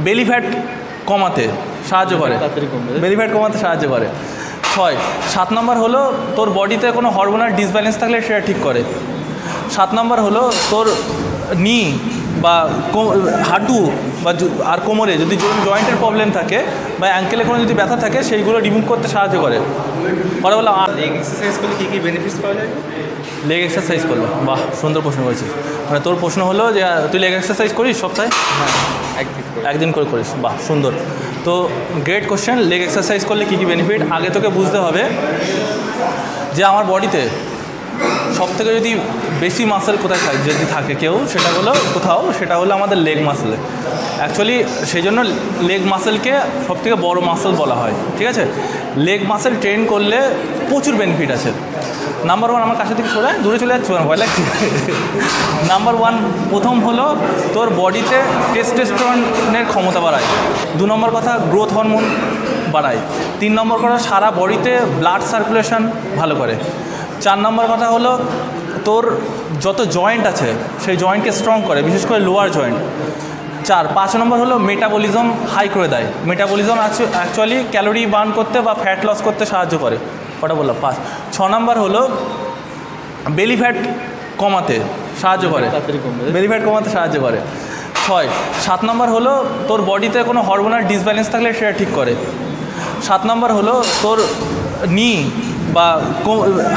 Belly fat কমাতে সাহায্য করে, বেলি ফ্যাট কমাতে সাহায্য করে। 6, 7 নম্বর হলো তোর বডিতে কোনো হরমোনাল ডিসব্যালেন্স থাকলে সেটা ঠিক করে। 7 নম্বর হলো তোর নি বা হাঁটু বা আর কোমরে যদি জয়েন্টের প্রবলেম থাকে বা অ্যাঙ্কেলে কোনো যদি ব্যথা থাকে সেইগুলো রিমুভ করতে সাহায্য করে। পরে বলো লেগ এক্সারসাইজ করলে কী কী বেনিফিটস পাওয়া যায়? লেগ এক্সারসাইজ করলো, বাহ সুন্দর প্রশ্ন করেছিস। মানে তোর প্রশ্ন হলো যে তুই লেগ এক্সারসাইজ করিস সপ্তাহে? হ্যাঁ, একদিন করে করিস, বাহ সুন্দর। তো গ্রেট কোশ্চেন। লেগ এক্সারসাইজ করলে কী কী বেনিফিট আগে তোকে বুঝতে হবে যে আমার বডিতে সবথেকে যদি বেশি মাসেল কোথায় থাকে, যদি থাকে কেউ সেটা হলো কোথাও, সেটা হলো আমাদের লেগ মাসেলে। অ্যাকচুয়ালি সেই জন্য লেগ মাসেলকে সবথেকে বড় মাসেল বলা হয়, ঠিক আছে? লেগ মাসেল ট্রেন করলে প্রচুর বেনিফিট আছে। নাম্বার 1, আমার কাছে থেকে সরে দূরে চলে যাচ্ছে, ভয় লাগছে। নাম্বার 1 প্রথম হলো তোর বডিতে টেস্টোস্টেরনের ক্ষমতা বাড়ায়। 2 নম্বর কথা গ্রোথ হরমোন বাড়ায়। 3 নম্বর কথা সারা বডিতে ব্লাড সার্কুলেশন ভালো করে। 4 নম্বর কথা হলো তোর যত জয়েন্ট আছে সেই জয়েন্টকে স্ট্রং করে, বিশেষ করে লোয়ার জয়েন্ট। 5 নম্বর হলো মেটাবলিজম হাই করে দেয়। মেটাবলিজম আছে অ্যাকচুয়ালি ক্যালোরি বার্ন করতে বা ফ্যাট লস করতে সাহায্য করে, ওটা বললাম 5। 6 নম্বর হলো বেলি ফ্যাট কমাতে সাহায্য করে, বেলি ফ্যাট কমাতে সাহায্য করে। 6, 7 নম্বর হলো তোর বডিতে কোনো হরমোনাল ডিসব্যালেন্স থাকলে সেটা ঠিক করে। 7 নম্বর হলো তোর নি বা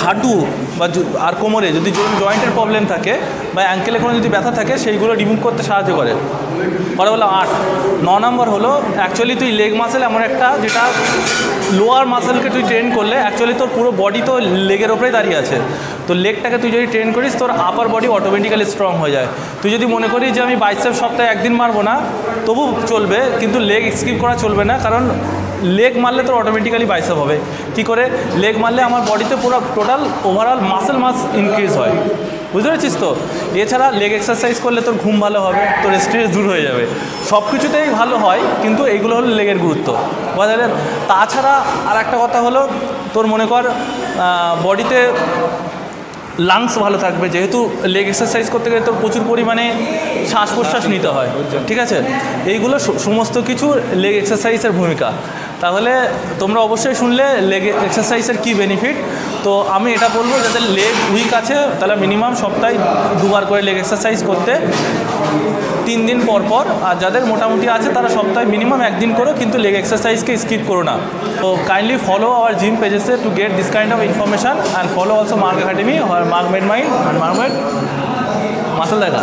হাঁটু বা আর কোমরে যদি জয়েন্টের প্রবলেম থাকে বা অ্যাঙ্কেলে কোনো যদি ব্যথা থাকে সেইগুলো রিমুভ করতে সাহায্য করে। পরে হলো 8। 9 নম্বর হলো অ্যাকচুয়ালি তুই লেগ মাসেল এমন একটা যেটা লোয়ার মাসেলকে তুই ট্রেন করলে অ্যাকচুয়ালি তোর পুরো বডি তো লেগের ওপরেই দাঁড়িয়ে আছে। তো লেগটাকে তুই যদি ট্রেন করিস তোর আপার বডি অটোমেটিক্যালি স্ট্রং হয়ে যায়। তুই যদি মনে করিস যে আমি বাইসেপ সপ্তাহে একদিন মারবো না তবু চলবে, কিন্তু লেগ স্কিপ করা চলবে না, কারণ লেগ মারলে তোর অটোমেটিক্যালি বাইসেপ হবে। কী করে? লেগ মারলে আমার বডিতে পুরো total overall muscle mass increase হয়, বুঝতে পেরেছিস তো? এছাড়া লেগ এক্সারসাইজ করলে তোর ঘুম ভালো হবে, তোর স্ট্রেস দূর হয়ে যাবে, সব কিছুতেই ভালো হয়, কিন্তু এইগুলো হলো লেগের গুরুত্ব, বোঝা গেল? তাছাড়া আর একটা কথা হলো তোর মনে কর বডিতে লাংস ভালো থাকবে, যেহেতু লেগ এক্সারসাইজ করতে গেলে তোর প্রচুর পরিমাণে শ্বাস প্রশ্বাস নিতে হয়, ঠিক আছে? এইগুলো সমস্ত কিছু লেগ এক্সারসাইজের ভূমিকা। তাহলে তোমরা অবশ্যই শুনলে লেগ এক্সারসাইজের কী বেনিফিট। তো আমি এটা বলবো যাদের লেগ উইক আছে তাহলে মিনিমাম সপ্তাহে 2 বার করে লেগ এক্সারসাইজ করতে, 3 দিন পর পর। আর যাদের মোটামুটি আছে তারা সপ্তাহে মিনিমাম 1 দিন করো, কিন্তু লেগ এক্সারসাইজকে স্কিপ করো না। তো কাইন্ডলি ফলো আওয়ার জিম পেজেসে to get this kind of information and follow also Mark Academy or Mark Made Mind and Mark Made Muscle দেখা।